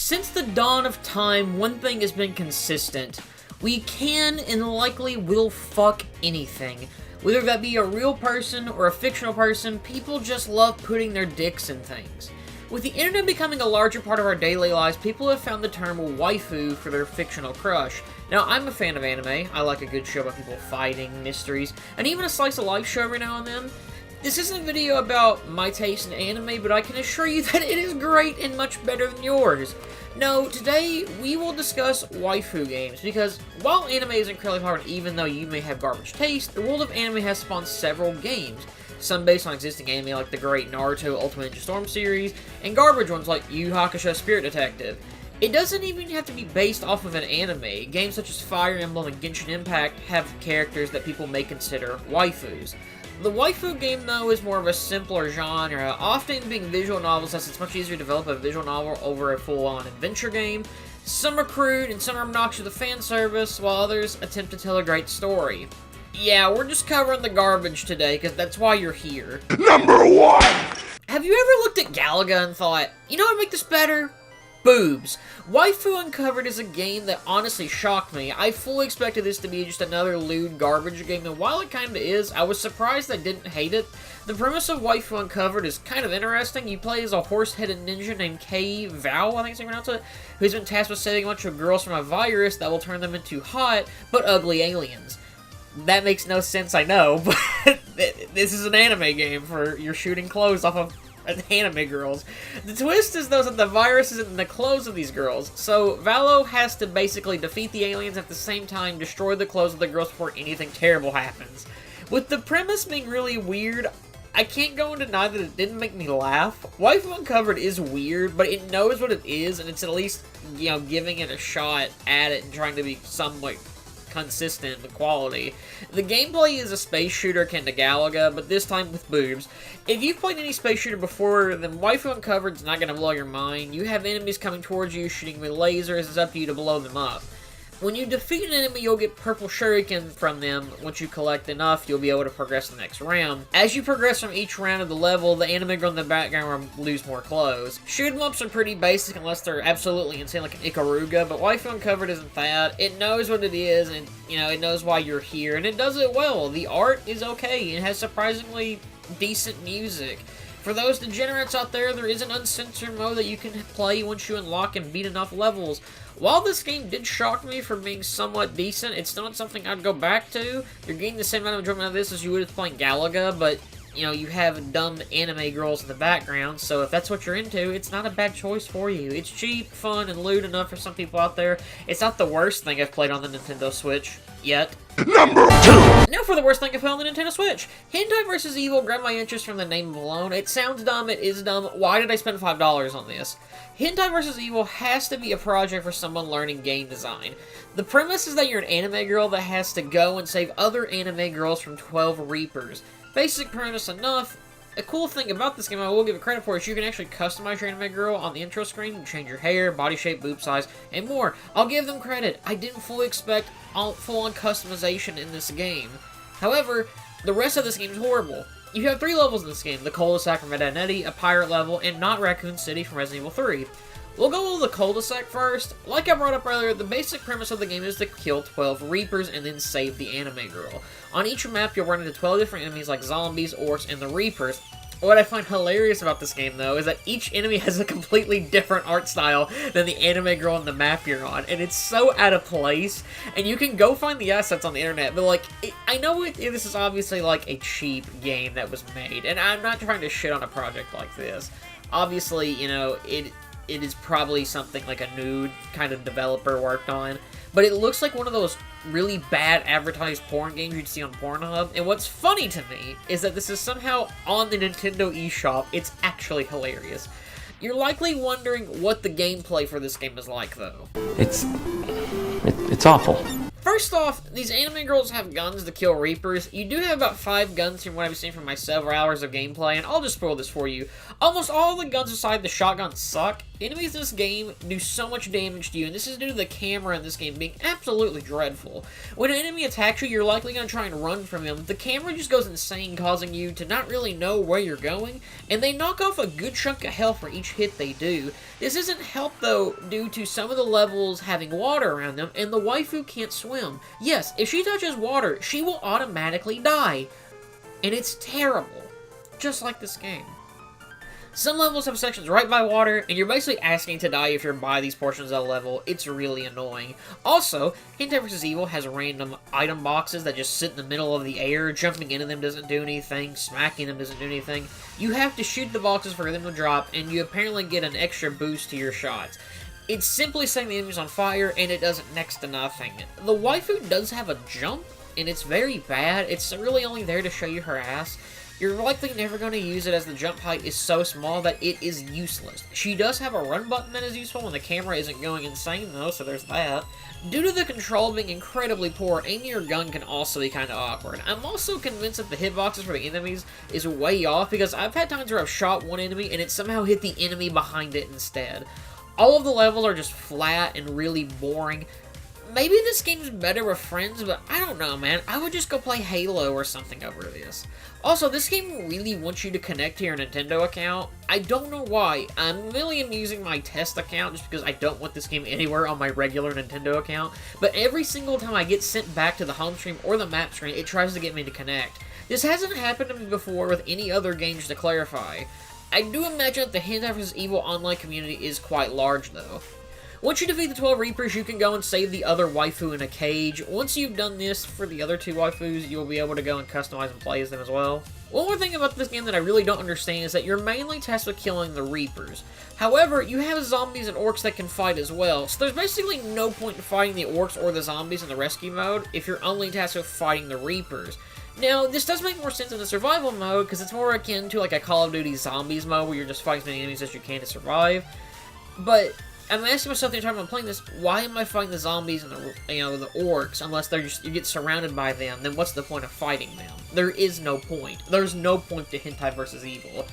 Since the dawn of time, one thing has been consistent. We can and likely will fuck anything. Whether that be a real person or a fictional person, people just love putting their dicks in things. With the internet becoming a larger part of our daily lives, people have found the term waifu for their fictional crush. Now, I'm a fan of anime. I like a good show about people fighting, mysteries, and even a slice of life show every now and then. This isn't a video about my taste in anime, but I can assure you that it is great and much better than yours. No, today we will discuss waifu games, because while anime is incredibly popular, even though you may have garbage taste, the world of anime has spawned several games. Some based on existing anime like the great Naruto Ultimate Ninja Storm series, and garbage ones like Yu Yu Hakusho Spirit Detective. It doesn't even have to be based off of an anime. Games such as Fire Emblem and Genshin Impact have characters that people may consider waifus. The waifu game, though, is more of a simpler genre, often being visual novels, as it's much easier to develop a visual novel over a full-on adventure game. Some are crude and some are obnoxious to fan service, while others attempt to tell a great story. Yeah, we're just covering the garbage today, because that's why you're here. Number 1! Have you ever looked at Galaga and thought, you know what would make this better? Boobs. Waifu Uncovered is a game that honestly shocked me. I fully expected this to be just another lewd garbage game, and while it kinda is, I was surprised I didn't hate it. The premise of Waifu Uncovered is kind of interesting. You play as a horse-headed ninja named Kei Val, I think is how you pronounce it, who's been tasked with saving a bunch of girls from a virus that will turn them into hot, but ugly aliens. That makes no sense, I know, but this is an anime game for you're shooting clothes off of anime girls. The twist is, though, that the virus is in the clothes of these girls, so Valo has to basically defeat the aliens at the same time destroy the clothes of the girls before anything terrible happens. With the premise being really weird, I can't go and deny that it didn't make me laugh. Waifu Uncovered is weird, but it knows what it is, and it's at least, you know, giving it a shot at it and trying to be somewhat consistent with quality. The gameplay is a space shooter akin to Galaga, but this time with boobs. If you've played any space shooter before, then Waifu Uncovered is not going to blow your mind. You have enemies coming towards you, shooting with lasers, it's up to you to blow them up. When you defeat an enemy, you'll get purple shuriken from them. Once you collect enough, you'll be able to progress to the next round. As you progress from each round of the level, the anime girl in the background will lose more clothes. Shoot 'em ups are pretty basic unless they're absolutely insane like an Ikaruga, but Waifu Uncovered isn't that. It knows what it is, and you know, it knows why you're here, and it does it well. The art is okay, and has surprisingly decent music. For those degenerates out there, there is an uncensored mode that you can play once you unlock and beat enough levels. While this game did shock me for being somewhat decent, it's not something I'd go back to. You're getting the same amount of enjoyment out of this as you would with playing Galaga, but, you know, you have dumb anime girls in the background, so if that's what you're into, it's not a bad choice for you. It's cheap, fun, and lewd enough for some people out there. It's not the worst thing I've played on the Nintendo Switch yet. Number 2! Now for the worst thing I've played on the Nintendo Switch. Hentai vs. Evil grabbed my interest from the name alone. It sounds dumb, it is dumb. Why did I spend $5 on this? Hentai vs. Evil has to be a project for someone learning game design. The premise is that you're an anime girl that has to go and save other anime girls from 12 Reapers. Basic premise enough. A cool thing about this game I will give it credit for is you can actually customize your anime girl on the intro screen. You can change your hair, body shape, boob size, and more. I'll give them credit. I didn't fully expect full-on customization in this game. However, the rest of this game is horrible. You have 3 levels in this game: the cul-de-sac from Red Dead Netty, a pirate level, and not Raccoon City from Resident Evil 3. We'll go over the cul-de-sac first. Like I brought up earlier, the basic premise of the game is to kill 12 Reapers and then save the anime girl. On each map, you'll run into 12 different enemies like zombies, orcs, and the Reapers. What I find hilarious about this game, though, is that each enemy has a completely different art style than the anime girl on the map you're on, and it's so out of place, and you can go find the assets on the internet, but, like, I know this is obviously, like, a cheap game that was made, and I'm not trying to shit on a project like this. Obviously, you know, it is probably something like a nude kind of developer worked on, but it looks like one of those really bad advertised porn games you'd see on Pornhub. And what's funny to me is that this is somehow on the Nintendo eShop. It's actually hilarious. You're likely wondering what the gameplay for this game is like, though. It's awful. First off, these anime girls have guns to kill Reapers. You do have about 5 guns from what I've seen from my several hours of gameplay, and I'll just spoil this for you. Almost all the guns aside the shotgun suck. Enemies in this game do so much damage to you, and this is due to the camera in this game being absolutely dreadful. When an enemy attacks you, you're likely going to try and run from him. The camera just goes insane, causing you to not really know where you're going, and they knock off a good chunk of health for each hit they do. This isn't helped, though, due to some of the levels having water around them, and the waifu can't swim. Yes, if she touches water, she will automatically die, and it's terrible, just like this game. Some levels have sections right by water, and you're basically asking to die if you're by these portions of the level. It's really annoying. Also, Hentai vs. Evil has random item boxes that just sit in the middle of the air. Jumping into them doesn't do anything. Smacking them doesn't do anything. You have to shoot the boxes for them to drop, and you apparently get an extra boost to your shots. It's simply setting the enemies on fire, and it does next to nothing. The waifu does have a jump, and it's very bad. It's really only there to show you her ass. You're likely never going to use it as the jump height is so small that it is useless. She does have a run button that is useful when the camera isn't going insane though, so there's that. Due to the control being incredibly poor, aiming your gun can also be kind of awkward. I'm also convinced that the hitboxes for the enemies is way off, because I've had times where I've shot one enemy and it somehow hit the enemy behind it instead. All of the levels are just flat and really boring. Maybe this game's better with friends, but I don't know, man. I would just go play Halo or something over this. Also, this game really wants you to connect to your Nintendo account. I don't know why. I really am using my test account just because I don't want this game anywhere on my regular Nintendo account. But every single time I get sent back to the home screen or the map screen, it tries to get me to connect. This hasn't happened to me before with any other games, to clarify. I do imagine that the Hentai vs. Evil online community is quite large, though. Once you defeat the 12 Reapers, you can go and save the other waifu in a cage. Once you've done this for the other 2 waifus, you'll be able to go and customize and play as them as well. One more thing about this game that I really don't understand is that you're mainly tasked with killing the Reapers. However, you have zombies and orcs that can fight as well, so there's basically no point in fighting the orcs or the zombies in the rescue mode if you're only tasked with fighting the Reapers. Now, this does make more sense in the survival mode, because it's more akin to like a Call of Duty Zombies mode where you're just fighting as many enemies as you can to survive. But I'm asking myself the entire time I'm playing this, why am I fighting the zombies and the orcs unless they're just, you get surrounded by them? Then what's the point of fighting them? There is no point. There's no point to Hentai vs. Evil.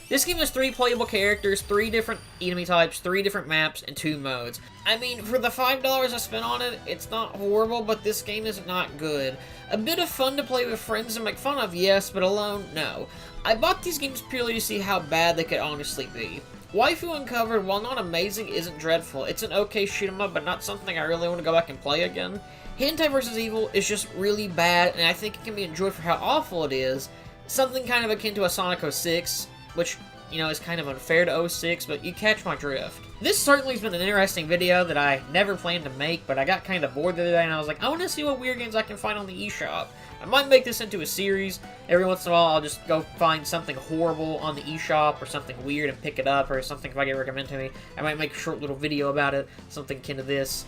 This game has 3 playable characters, 3 different enemy types, 3 different maps, and 2 modes. I mean, for the $5 I spent on it, it's not horrible, but this game is not good. A bit of fun to play with friends and make fun of, yes, but alone, no. I bought these games purely to see how bad they could honestly be. Waifu Uncovered, while not amazing, isn't dreadful. It's an okay shoot-'em-up, but not something I really want to go back and play again. Hentai vs. Evil is just really bad, and I think it can be enjoyed for how awful it is. Something kind of akin to a Sonic 06, which, you know, is kind of unfair to 06, but you catch my drift. This certainly has been an interesting video that I never planned to make, but I got kind of bored the other day, and I was like, I want to see what weird games I can find on the eShop. I might make this into a series. Every once in a while, I'll just go find something horrible on the eShop, or something weird and pick it up, or something if I get recommended to me. I might make a short little video about it, something akin to this.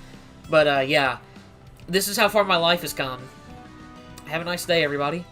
But, yeah. This is how far my life has come. Have a nice day, everybody.